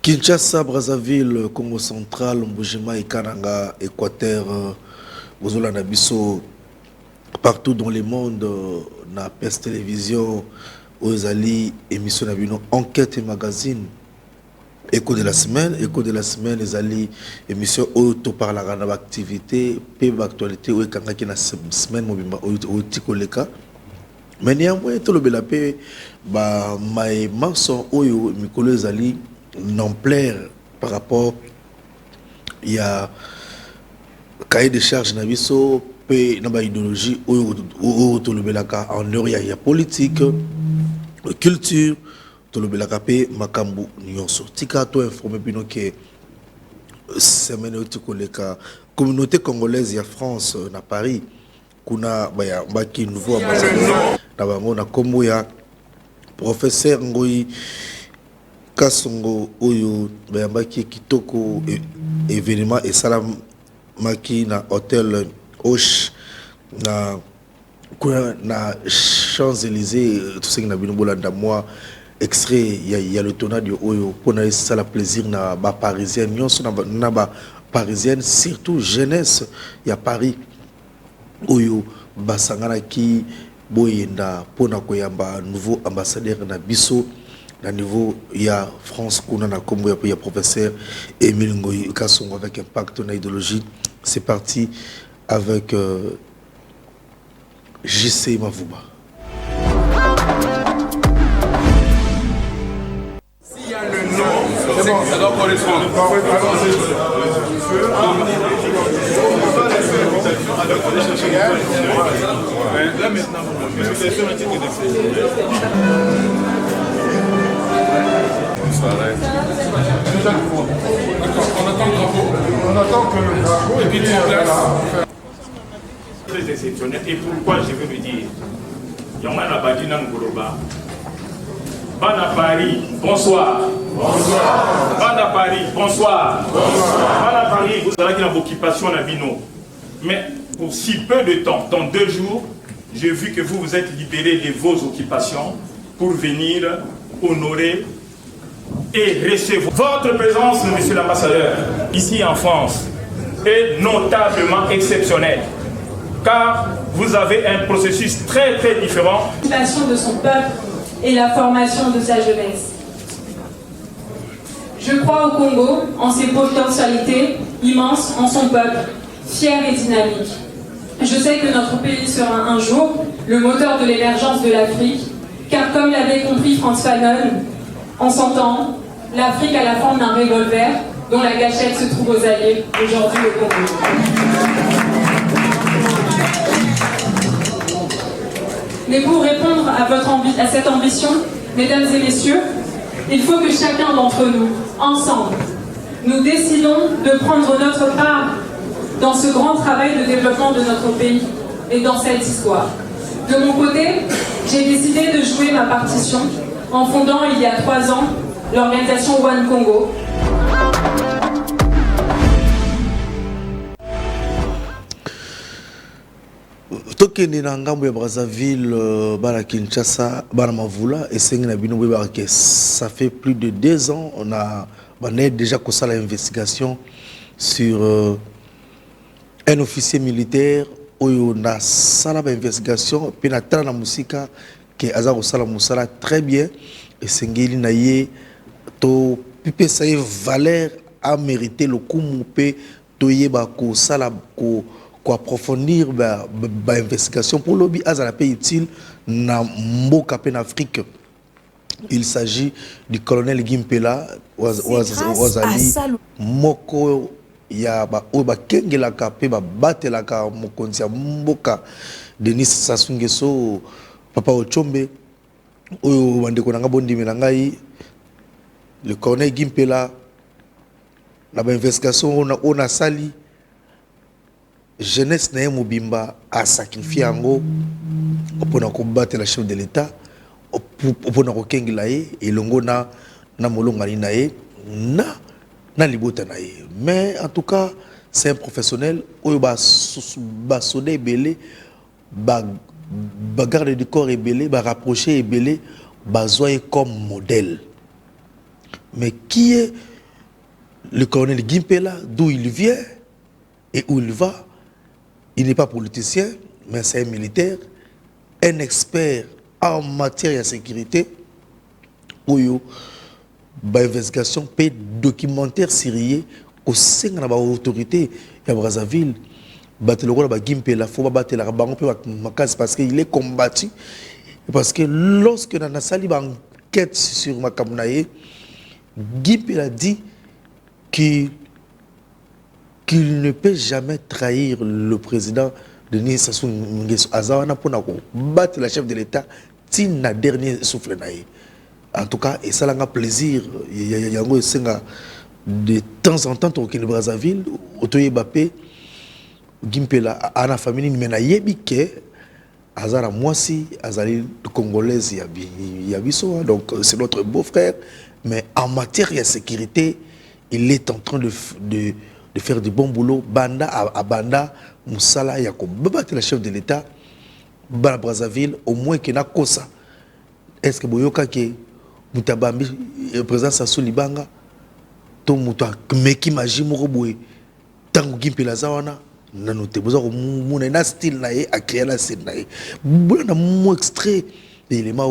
Kinshasa, Brazzaville, Congo central, Mbujima, Ikananga, Équateur, Bozola Nabiso, partout dans le monde, na PES Télévision, Ozali, émission Nabino, enquête et magazine. Écho de la semaine, Ezali, émission auto par la grande activité, PEB actualité, ou Ekanga qui na semaine, Mobimba, ou Tikoleka. Mais néanmoins, tout le belapé, bah, my marson, Oyo, Mikolo Ezali, n'ampleur par rapport il y a cahier de charge nabiso pe na ba idéologie o to le belaka en heure il y a politique culture to le belaka pe makambu nyonso tika to informer bino ke semaine otikoleka communauté congolaise ya France na Paris kuna ba ya baki nouveau ambassadeur na bango na kombo ya professeur Ngoi Kasongo oyo bayambaki kitoko événement et salamaki na hôtel Hoche na Champs-Élysées tout ce qui na bino bolanda moi extrait il y a le tornade oyo pour na ça la plaisir na ba parisienne nyonso na ba parisienne surtout jeunesse ya Paris oyo basangana ki boyenda pona koyamba nouveau ambassadeur na biso à niveau il y a France qu'on a comme il y a professeur Émile Ngoi Kasongo avec impact dans l'idéologie. C'est parti avec JC Mavouba. S'il y a le nom, c'est bon, ça doit correspondre. Là maintenant, on attend le drapeau. On attend que le drapeau et puis tu place. Très exceptionnel. Et pourquoi je veux le dire? Yamana Badina Ngoloba. Bana Paris, bonsoir. Bonsoir. Bana Paris, bonsoir. Bonsoir. Bana Paris, vous avez une occupation à Bino. Mais pour si peu de temps, dans 2 jours, j'ai vu que vous vous êtes libérés de vos occupations pour venir honorer et recevoir. Votre présence, monsieur l'ambassadeur, ici en France, est notablement exceptionnelle, car vous avez un processus très très différent. L'occupation de son peuple et la formation de sa jeunesse. Je crois au Congo, en ses potentialités immenses, en son peuple, fier et dynamique. Je sais que notre pays sera un jour le moteur de l'émergence de l'Afrique, car comme l'avait compris Frantz Fanon, en son temps, l'Afrique a la forme d'un revolver dont la gâchette se trouve aux alliés, aujourd'hui au Congo. Mais pour répondre à cette ambition, mesdames et messieurs, il faut que chacun d'entre nous, ensemble, nous décidons de prendre notre part dans ce grand travail de développement de notre pays et dans cette histoire. De mon côté, j'ai décidé de jouer ma partition en fondant il y a 3 ans l'organisation One Congo. Tokende na ngambo ya Brazzaville, bana Kinshasa, bana Mavula, et ça fait plus de 2 ans, on a déjà commencé l'investigation sur un officier militaire où on a sala investigation, puis on a tra na musika que Azar Osala Moussala très bien, et Sengeli Naye, to pipe sa valeur a mérité le coup moupé, to yeba ko sala ko approfondir ba investigation pour lobby Azar la pays utile na mboka pen Afrique. Il s'agit du colonel Gimpela Wazali Moko ya ba oba kengela kapé ba batela ka mokonzi ya mboka Denis Sassou Nguesso Papa Ochombe oyo bandeko nanga bondimi na ngai le colonel Gimpela na ba investigation on a sali jeunesse na mobimba a sacrifié yango pour combattre la chef de l'état pour ko kengela ye elongo na molonga ni na ye na libota na ye. Mais en tout cas c'est un professionnel oyo ba sonné belé ba garde du corps belé ba rapprocher belé ba zoyer comme modèle. Mais qui est le colonel Gimpela, d'où il vient et où il va. Il n'est pas politicien, mais c'est un militaire, un expert en matière de sécurité. Où investigation peut documentaire sérieux au sein de l'autorité de Brazzaville. Battre le rôle de Gimpela, il faut battre la banque parce qu'il est combattu. Parce que lorsque dans la salle enquête sur Makamunaye, Gimpela dit qu'il ne peut jamais trahir le président Denis Sassou Nguesso Azawana pour battre la chef de l'État tin na dernier souffle naïe. En tout cas, et ça a un plaisir. Il y a de temps en temps au Brazzaville, au Toye Bappé, Gimpela, à la famille, mais na yebike, Azara Mwasi, Azali Congolaise, Yabiso, donc c'est notre beau-frère. Mais en matière de sécurité, il est en train de faire du bon boulot. Banda à Banda, Moussala, Yako, la chef de l'État, Bana Brazzaville, au moins qu'il y a Kosa. Est-ce que Boyoka qui Mutabambi, le président Sassou Libanga, ton Mouta, Meki Maji Moroboé, Tango Gimpela Zawana, Nanote, vous avez un style à créer la scène. Vous avez un extrait d'éléments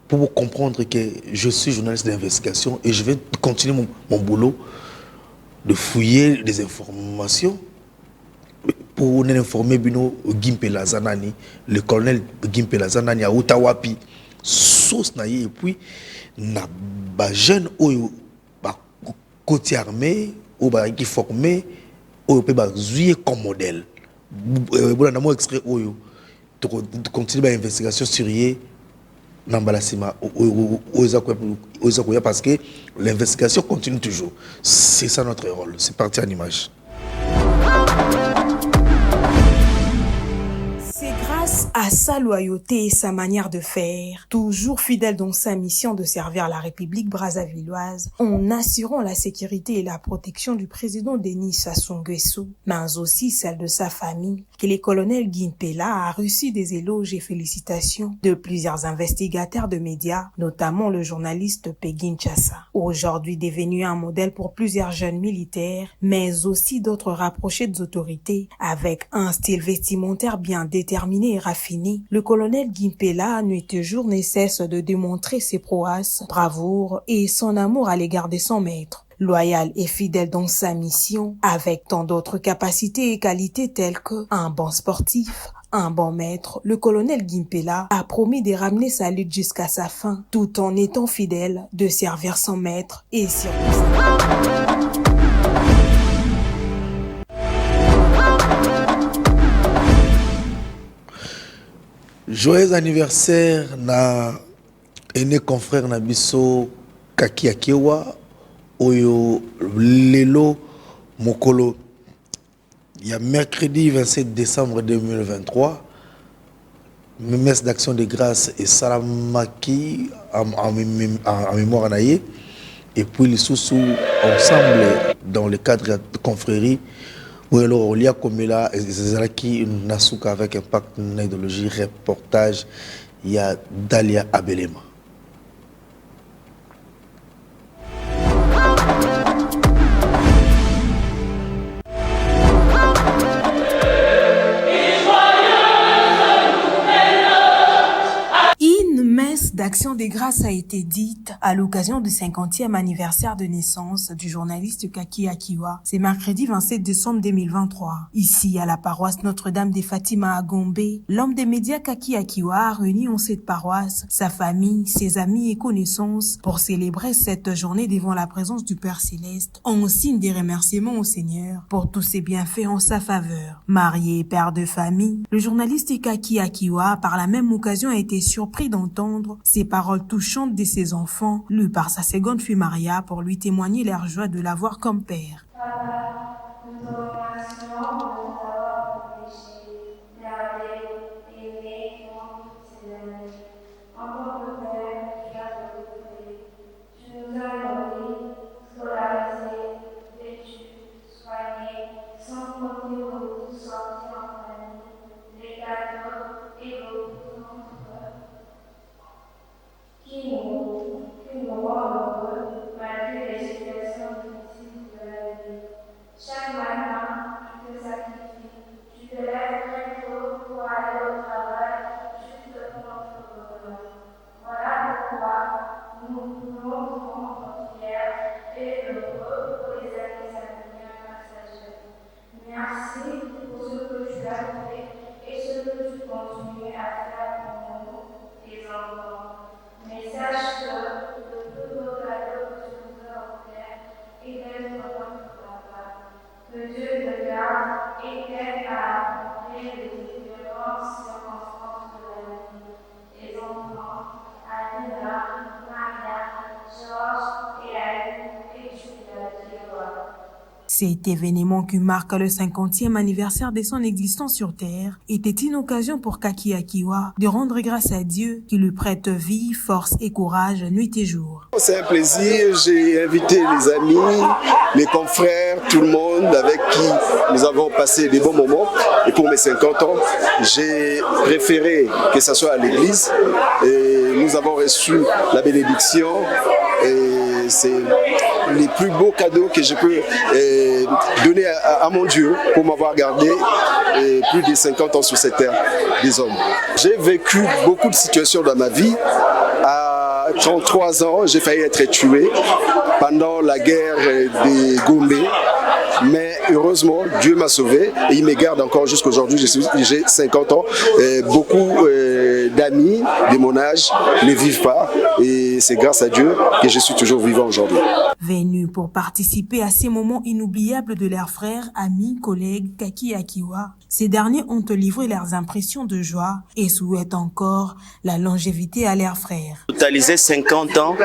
pour vous comprendre que je suis journaliste d'investigation et je vais continuer mon boulot de fouiller des informations pour nous informer Bino Gimpela Zanani, le colonel Gimpela Zanani à Outawapi. Sauce naïe et puis na ba jeune oyo ba côté armé ou ba qui formé oyo pe ba zuye comme modèle bon na mo extrait oyo to continuer ba investigation sérieux na balasima oza ko parce que l'investigation continue toujours, c'est ça notre rôle, c'est parti en image. À sa loyauté et sa manière de faire, toujours fidèle dans sa mission de servir la République brazzavilloise, en assurant la sécurité et la protection du président Denis Sassou Nguesso, mais aussi celle de sa famille, que le colonel Gimpela a reçu des éloges et félicitations de plusieurs investigateurs de médias, notamment le journaliste Peggy Nchassa. Aujourd'hui devenu un modèle pour plusieurs jeunes militaires, mais aussi d'autres rapprochés des autorités, avec un style vestimentaire bien déterminé et raffiné, le colonel Gimpela nuit et jour ne cesse de démontrer ses prouesses, bravoure et son amour à l'égard de son maître. Loyal et fidèle dans sa mission, avec tant d'autres capacités et qualités telles que un bon sportif, un bon maître, le colonel Gimpela a promis de ramener sa lutte jusqu'à sa fin, tout en étant fidèle de servir son maître et surtout. Joyeux anniversaire na aîné confrère Nabiso Kaki Akewa Oyo Lelo Mokolo. Il y a mercredi 27 décembre 2023, messe d'action de grâce et Salamaki en mémoire naïe. Et puis les sous ensemble dans le cadre de confrérie. Oui, alors, il y a comme là, qui Nasuka avec impact idéologie, reportage, il y a Dalia Abelema. D'action des grâces a été dite à l'occasion du 50e anniversaire de naissance du journaliste Kaki Akiwa. C'est mercredi 27 décembre 2023. Ici, à la paroisse Notre-Dame des Fatima à Gombe, l'homme des médias Kaki Akiwa a réuni en cette paroisse sa famille, ses amis et connaissances pour célébrer cette journée devant la présence du Père Céleste en signe des remerciements au Seigneur pour tous ses bienfaits en sa faveur. Marié et père de famille, le journaliste Kaki Akiwa, par la même occasion, a été surpris d'entendre ces paroles touchantes de ses enfants, lues par sa seconde fille Maria pour lui témoigner leur joie de l'avoir comme père. Papa, nous te remercions de nous avoir protégés, gardés, aimés durant toutes ces années. En tant que père qui a développé, tu nous as nourris, scolarisés, vêtus, soignés, sans compter vos tous sortis en famille, les cadeaux et vos qui nous rend heureux malgré les situations difficiles Cet événement qui marque le 50e anniversaire de son existence sur Terre était une occasion pour Kaki Akiwa de rendre grâce à Dieu qui lui prête vie, force et courage nuit et jour. C'est un plaisir, j'ai invité les amis, les confrères, tout le monde avec qui nous avons passé des bons moments. Et pour mes 50 ans, j'ai préféré que ce soit à l'église. Et nous avons reçu la bénédiction. Et c'est les plus beaux cadeaux que je peux donner à mon Dieu pour m'avoir gardé plus de 50 ans sur cette terre des hommes. J'ai vécu beaucoup de situations dans ma vie. À 33 ans, j'ai failli être tué pendant la guerre des Gombe. Mais heureusement, Dieu m'a sauvé et il me garde encore jusqu'à aujourd'hui. J'ai 50 ans. Beaucoup d'amis de mon âge ne vivent pas et c'est grâce à Dieu que je suis toujours vivant aujourd'hui. Venus pour participer à ces moments inoubliables de leurs frères, amis, collègues, Kaki Akiwa, ces derniers ont livré leurs impressions de joie et souhaitent encore la longévité à leurs frères. Totaliser 50 ans,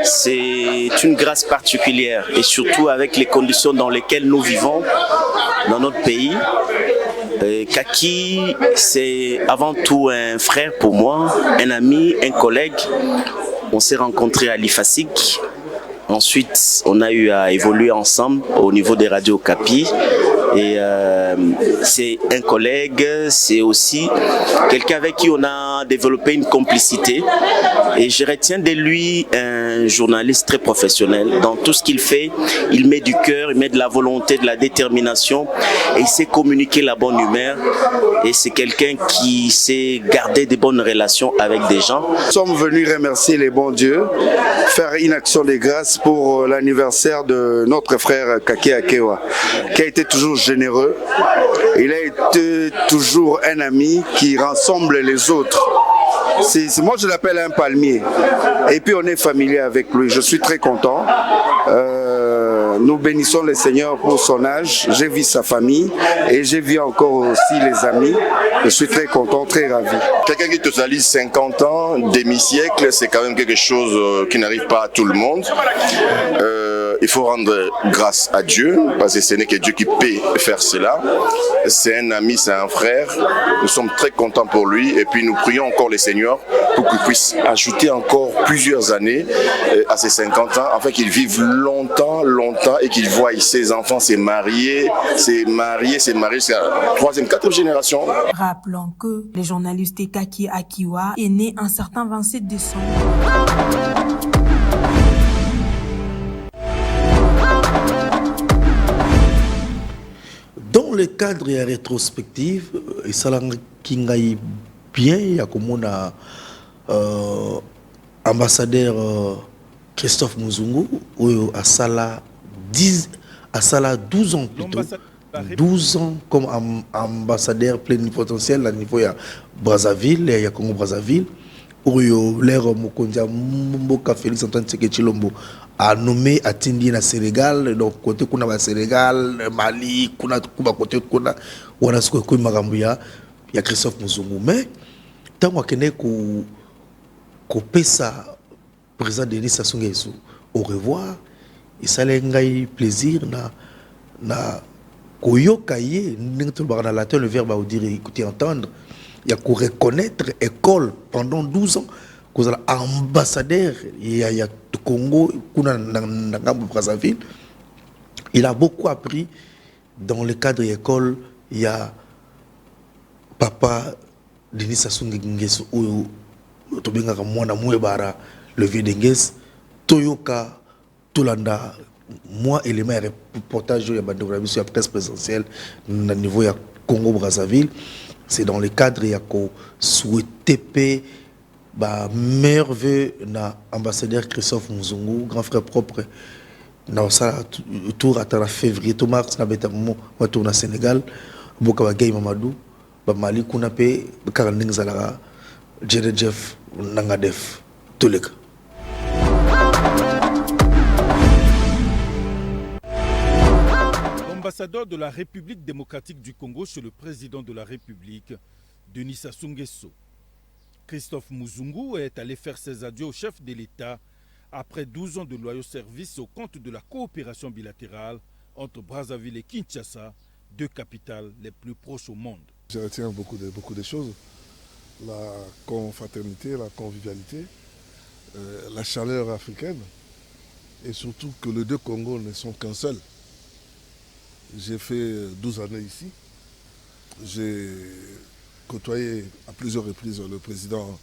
c'est une grâce particulière et surtout avec les conditions dans lesquelles nous vivons dans notre pays. Kaki, c'est avant tout un frère pour moi, un ami, un collègue. On s'est rencontrés à l'IFASIC. Ensuite, on a eu à évoluer ensemble au niveau des radios Capi. Et c'est un collègue, c'est aussi quelqu'un avec qui on a développé une complicité. Et je retiens de lui un journaliste très professionnel. Dans tout ce qu'il fait, il met du cœur, il met de la volonté, de la détermination. Et il sait communiquer la bonne humeur. Et c'est quelqu'un qui sait garder des bonnes relations avec des gens. Nous sommes venus remercier les bons dieux, faire une action de grâce pour l'anniversaire de notre frère Kaki Akiwa, qui a été toujours généreux. Il a été toujours un ami qui rassemble les autres. Moi, je l'appelle un palmier. Et puis, on est familier avec lui. Je suis très content. Nous bénissons le Seigneur pour son âge. J'ai vu sa famille et j'ai vu encore aussi les amis. Je suis très content, très ravi. Quelqu'un qui totalise 50 ans, demi-siècle, c'est quand même quelque chose qui n'arrive pas à tout le monde. Il faut rendre grâce à Dieu, parce que ce n'est que Dieu qui peut faire cela. C'est un ami, c'est un frère. Nous sommes très contents pour lui et puis nous prions encore le Seigneur pour qu'il puisse ajouter encore plusieurs années à ses 50 ans, afin qu'il vive longtemps et qu'il voie ses enfants se marier, c'est la 3e, 4e génération. Rappelons que le journaliste Kaki Akiwa est né un certain 27 décembre. Dans le cadre de la rétrospective, et ça qui bien, il y a comme on a ambassadeur Christophe Muzungu, à Sala 12 ans plutôt. 12 ans comme ambassadeur plénipotentiel à niveau de Brazzaville, il y a Congo Brazzaville. L'air Mokondia Mboka Félix Antoine Tshisekedi Tshilombo a nommé à Tindi na Sénégal, donc côté kuna ba Sénégal, Mali, kuna kuba côté kuna wana siko ko makambuya ya Christophe Muzungu. Mais tant wakene ko pesa président Denis Sassou Nguesso au revoir, et ça ngai plaisir na koyoka ye ndinto ba na le verbe à dire écouter entendre. Il y a qu'à reconnaître l'école pendant 12 ans. Qu'on a ambassadeur, il y a du Congo, Brazzaville. Il a beaucoup appris dans le cadre de l'école. Il y a papa Denis Sassou Nguesso, le vieux Dengues, Toyoka, Tolanda. Moi, élément de reportage sur la presse présidentielle au niveau de Congo Brazzaville. C'est dans le cadre de souhaiter meilleur vœu na ambassadeur Christophe Muzungu, grand frère propre. Dans ça, tour à février, tout mars, na bétammo, retour au Sénégal, Boka Gay Mamadou, Mali Kunape, Karanding Zalara, Jeff Nangadef, tous les cas. L'ambassadeur de la République démocratique du Congo chez le président de la République, Denis Sassou Nguesso. Christophe Muzungu est allé faire ses adieux au chef de l'État après 12 ans de loyaux services au compte de la coopération bilatérale entre Brazzaville et Kinshasa, deux capitales les plus proches au monde. Je retiens beaucoup de choses. La confraternité, la convivialité, la chaleur africaine et surtout que les deux Congos ne sont qu'un seul. J'ai fait 12 années ici. J'ai côtoyé à plusieurs reprises le président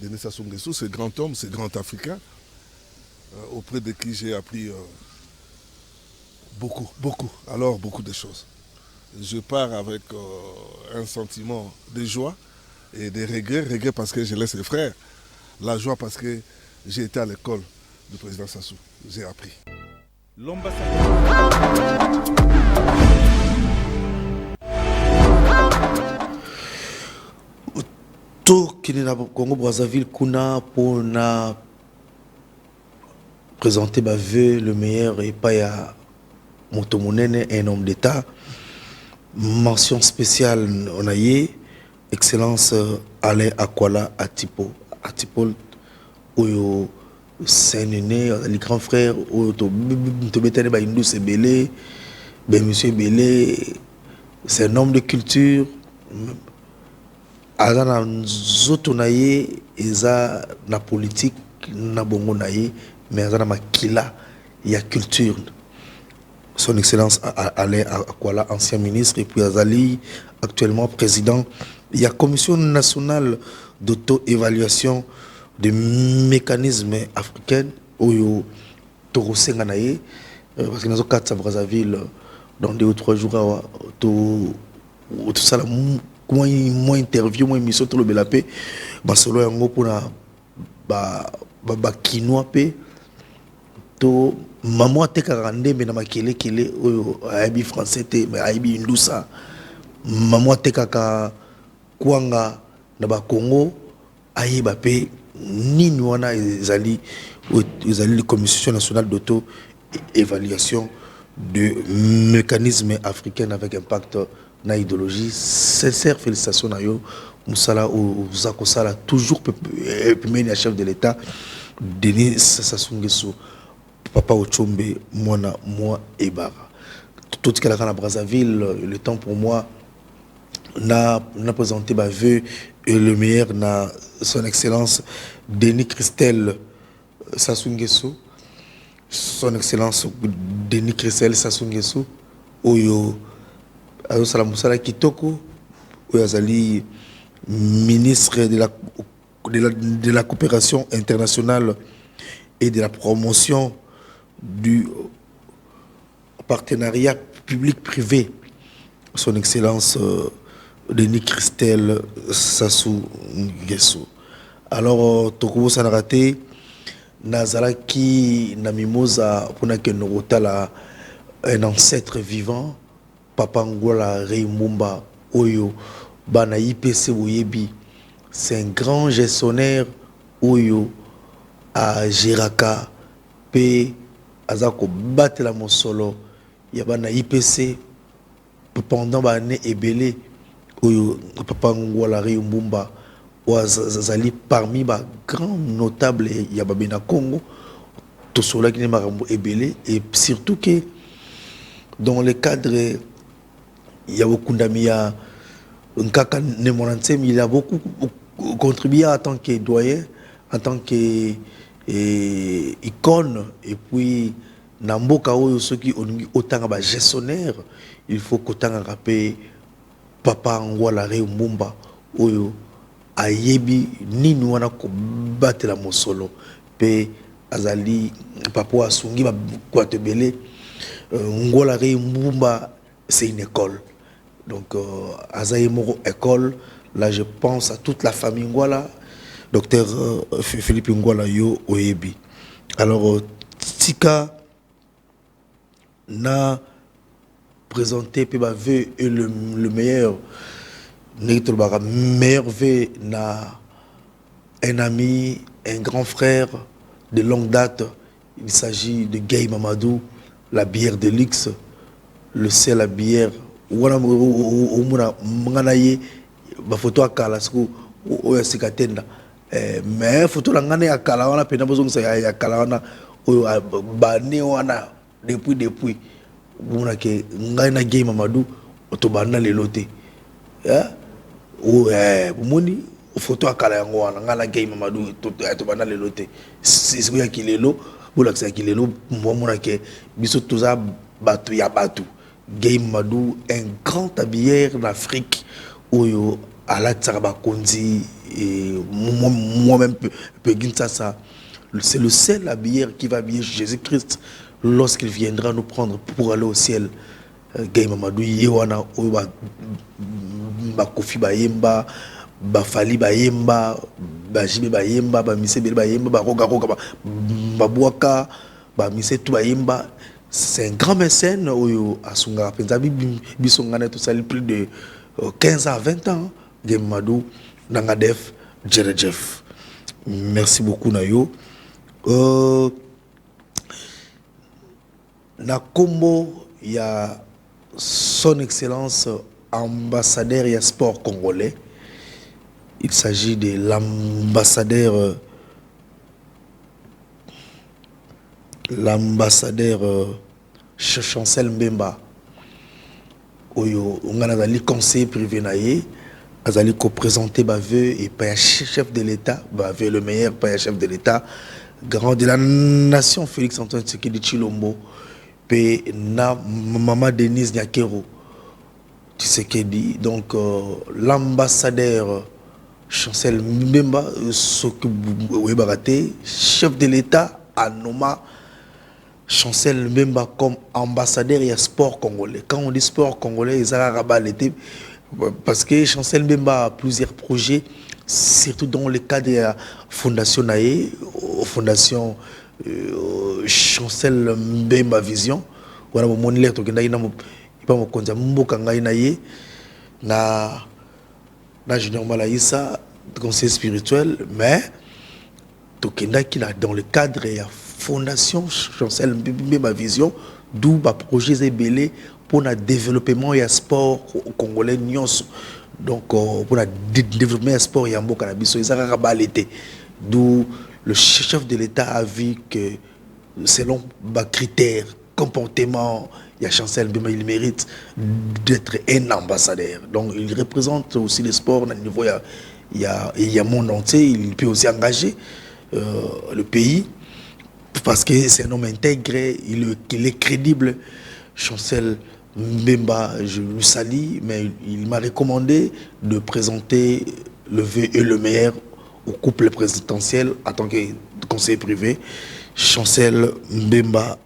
Denis Sassou Nguesso, ce grand homme, ce grand Africain, auprès de qui j'ai appris beaucoup de choses. Je pars avec un sentiment de joie et de regret parce que je laisse les frères, la joie parce que j'ai été à l'école du président Sassou, j'ai appris. Tout qui est au Congo Brazzaville kuna pour présenter ma vœu le meilleur et pas ya Motomonene, un homme d'État. Mention spéciale on a eu Excellence Alain Akwala Atipo Oyo c'est les grands frères Oyo Tobetane ba Indou c'est Belé, ben monsieur Belé c'est un homme de culture. Azana zoto na ye eza na politique na bongo na ye mais azana makila ya culture. Son Excellence Alain Akwala, ancien ministre, et puis Azali, actuellement président. Il y a Commission nationale d'auto-évaluation des mécanismes africains, où il y a Toro Senganaye, parce que nous avons 4 à Brazzaville, dans 2 ou 3 jours, tout ça, moi interview, moi émission, tout le belapé, solo yango pour na quinoa pe, to maman te karande mais na makele kele oyo aibi français te mais aibi indusa maman te kaka kwanga na ba Congo ayiba pe nini wana ezali la Commission nationale d'auto évaluation de mécanismes africains avec impact na idéologie. Sincère félicitations na yo musala ou zakosala toujours premier chef de l'État Denis Sassou Nguesso Papa Ochombe, moi et Bara. Tout ce qu'il y a à Brazzaville, le temps pour moi, n'a présenté ma vœu et le meilleur na son Excellence Denis Christel Sassou Nguesso, son Excellence Denis Christel Sassou Nguesso, Oyo Azo Salamusala Kitoko, Oyo Azali ministre de la coopération internationale et de la promotion du partenariat public-privé, son Excellence Denis Christel Sassou Nguesso. Alors, Tokubo Sanarate, Nazalaki Namimosa, pour un ancêtre vivant, Papa Ngola Reimumba Oyo, Bana IPC Oyebi, c'est un grand gestionnaire Oyo à Jiraka, P. Azako battre la monsolo yabana IPC pendant l'année ebele oyo Papa Ngola Mbumba Zali parmi les grands notables yababena Congo tout cela qui n'est marambo ebele et surtout que dans le cadre il y a beaucoup d'amis Nkaka Nemonansem il a beaucoup contribué en tant que doyen en tant que icône et puis namboka oyo ceux qui ont autant de gestionnaire il faut qu'autant rappeler Papa Ngola Mbumba oyo ayebi nini wana ko battre la mosolo pe azali papa asungi ba kwatebele Ngola Mbumba c'est une école donc azaye moko école là je pense à toute la famille Ngola Docteur Philippe Ngola Yo Oyebi. Alors, Tika n'a présenté le meilleur vœu n'a un ami, un grand frère de longue date. Il s'agit de Gay Mamadou, la bière de luxe, le sel à bière. Photo à Kalaskou, mais photo la ngane ya kala wana pena bozo ya kala wana oyo bane wana depuis mona ke ngai na Gay Mamadou to banda le loté ou moni photo akala yango wana ngala Gay Mamadou to banda le loté c'est quoi qui lelo bola que qui lelo mona ke biso toza batu ya batu Gay Mamadou un grand habilleur d'Afrique oyo ala tsaraba konzi et moi-même ça c'est le seul habilleur qui va habiller Jésus-Christ lorsqu'il viendra nous prendre pour aller au ciel. Gay Mamadou yewana oyo ba Kofi Bayemba ba Fali Bayemba ba Jibe Bayemba ba Misebele Bayemba ba Roga ba Bouaka ba Misetu Bayemba. C'est un grand mécène oyo asunga penza bisongana tout ça plus de 15 à 20 ans. Gay Mamadou Nangadef Djerejef. Merci beaucoup Nayo. Na Combo, il y a son excellence ambassadeur et sport congolais. Il s'agit de l'ambassadeur Chancel Mbemba. Oyo ngana conseiller privé naye. Azali ko présenter baveux et pas chef de l'État, baveux le meilleur pas chef de l'État, grand de la nation Félix Antoine Tshisekedi Tshilombo, pe na maman Denise Nyakero Tshisekedi. Donc l'ambassadeur Chancel Mbemba chef de l'État a nommé Chancel Mbemba comme ambassadeur et sport congolais. Quand on dit sport congolais, ils ont l'été. Parce que Chancel Mbemba a plusieurs projets, surtout dans le cadre de la Fondation Naé, Fondation Chancel Mbemba Vision. Voilà mon lettre que naïna pas mon compte mboka ngai naé na Junior Malaïsa conseil spirituel, mais tokenda qui dans le cadre de la Fondation Chancel Mbemba Vision, d'où ba projet ébélé pour le développement et le sport congolais. Donc, pour le développement et le sport, il y a un bon cannabis. D'où le chef de l'État a vu que, selon les critères, comportement, il y a Chancel Mbemba, il mérite d'être un ambassadeur. Donc, il représente aussi le sport au niveau, il y a monde entier. Il peut aussi engager le pays parce que c'est un homme intégré, il est crédible. Chancel Mbemba, je lui salue, mais il m'a recommandé de présenter le vœu et le meilleur au couple présidentiel en tant que conseiller privé. Chancel Mbemba,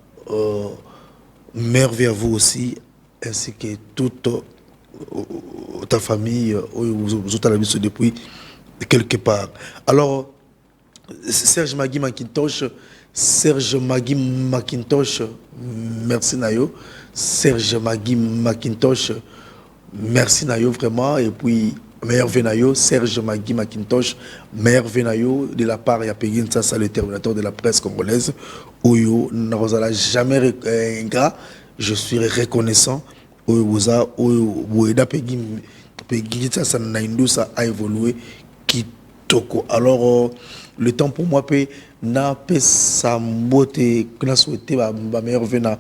merveille à vous aussi, ainsi que toute ta famille, vous êtes à la vie depuis quelque part. Alors, Serge Magui Macintosh, merci Nayo. Serge Magui Macintosh, merci Nayo vraiment. Et puis, meilleur Venayo, Serge Magui Macintosh, meilleur Venayo, de la part, il y a Péguin, ça, le terminateur de la presse congolaise. Oyo, n'avons jamais ingrat. Je suis reconnaissant. Oyo, Oyo, Péguin, ça, ça a évolué. Kitoko. Alors, le temps pour moi, n'a pas sa beauté, que n'a souhaité ma meilleure Vena.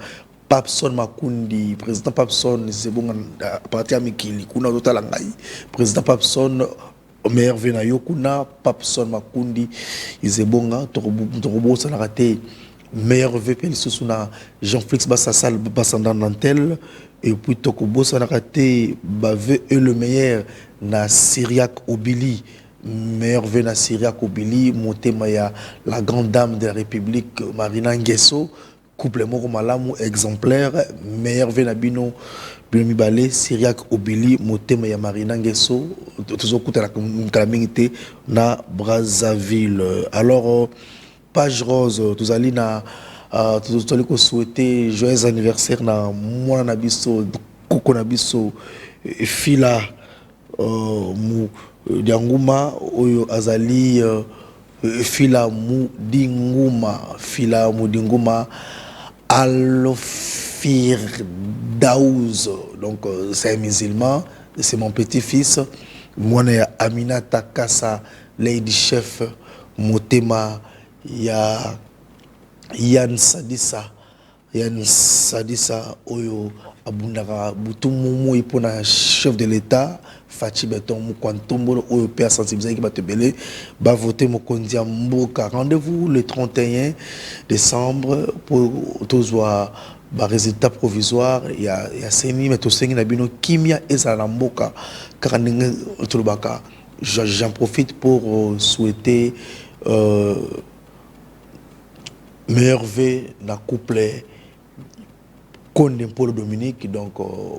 Papson Makundi, président Papson, c'est bon, à partir de Mikili, kuna total angai, président Papson, meilleur Venayo, kuna Papson Makundi, c'est bon, Torobo Sanarate, meilleur VPL Susuna, Jean-Félix Bassassal, Bassandan Nantel, et puis Tokobo Sanarate, Bave et le meilleur, na Syriac Obili, meilleur Vena Syriac Obili, Montemaya, la grande dame de la République, Marina Nguesso, couple moko malamu exemplaire, meilleur Venabino Bino Syriac Obili, Motema ya Marina Nguesso, toujours la calamité na Brazzaville. Alors, page rose, tous allez na tous allez souhaiter joyeux anniversaire na mwana na biso koko na biso fila mu dianguma oyo azali fila mu dinguma Alofir Daouz, donc c'est un musulman, c'est mon petit-fils. Moi, Aminata Kassa, Lady Chef, Motema, il y a Yann Sadissa, Yann Sadissa Oyo Abundara Boutoumou Ipona chef de l'État Fachi Beton Moukantombo Oyo Père sensibilisé qui va te belé va voter Mokondia Mboka. Rendez-vous le 31 décembre pour tous voir bah résultat provisoire. Il y a Seni mais tous Seni Nabino Kimia et Salamboka Karanenge Tulbaka. J'en profite pour souhaiter meilleur vœu dans couplet Kone Paul Dominique, donc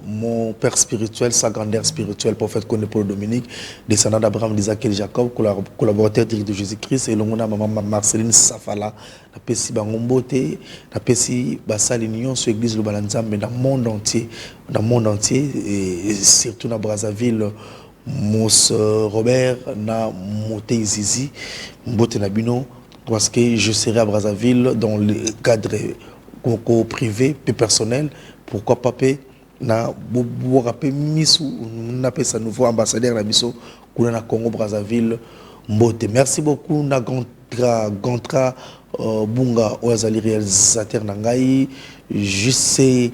mon père spirituel, sa grandeur spirituelle, prophète Kone Paul Dominique, descendant d'Abraham, d'Isaac et de Jacob, collaborateur direct de Jésus-Christ, et l'on a maman Marceline Safala, la Pessi Bangombote, la Pessi Bassalignon, sur l'église de Balanzam, mais dans le monde entier, et surtout dans Brazzaville, Mos Robert, na Moté Zizi, Mbote Nabino, parce que je serai à Brazzaville dans le cadre privé et personnel. Pourquoi pas na rappeler Missou, on appelle ça nouveau ambassadeur la Misso, Kouna Congo Brazzaville, Mbote. Merci beaucoup na Gantra Bunga Oazali réalisateur Nangai, je sais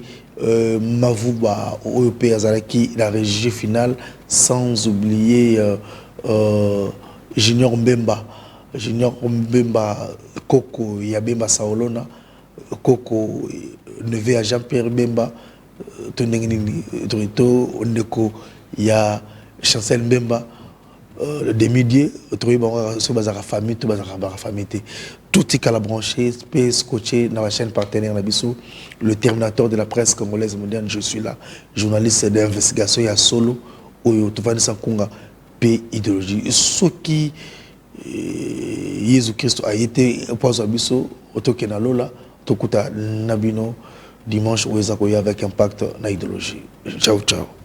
Mavouba OEP Azalaki la régie finale, sans oublier Junior Mbemba Koko Yabemba Saolona Koko neveu à Jean-Pierre Mbemba Tonengini Torito Ondeko ya Chancel Mbemba demi-dieu trouvé sur bazar famille tout bazar famille tout est à la brancher scotché dans la chaîne partenaire Nabiso le terminateur de la presse congolaise moderne. Je suis là, journaliste d'investigation ya solo oyo tovani sankunga pe idéologie ce qui Jésus Christ a été poison Nabiso otokena lola tokuta nabino dimanche oyezakoya avec impact na idéologie. Ciao ciao.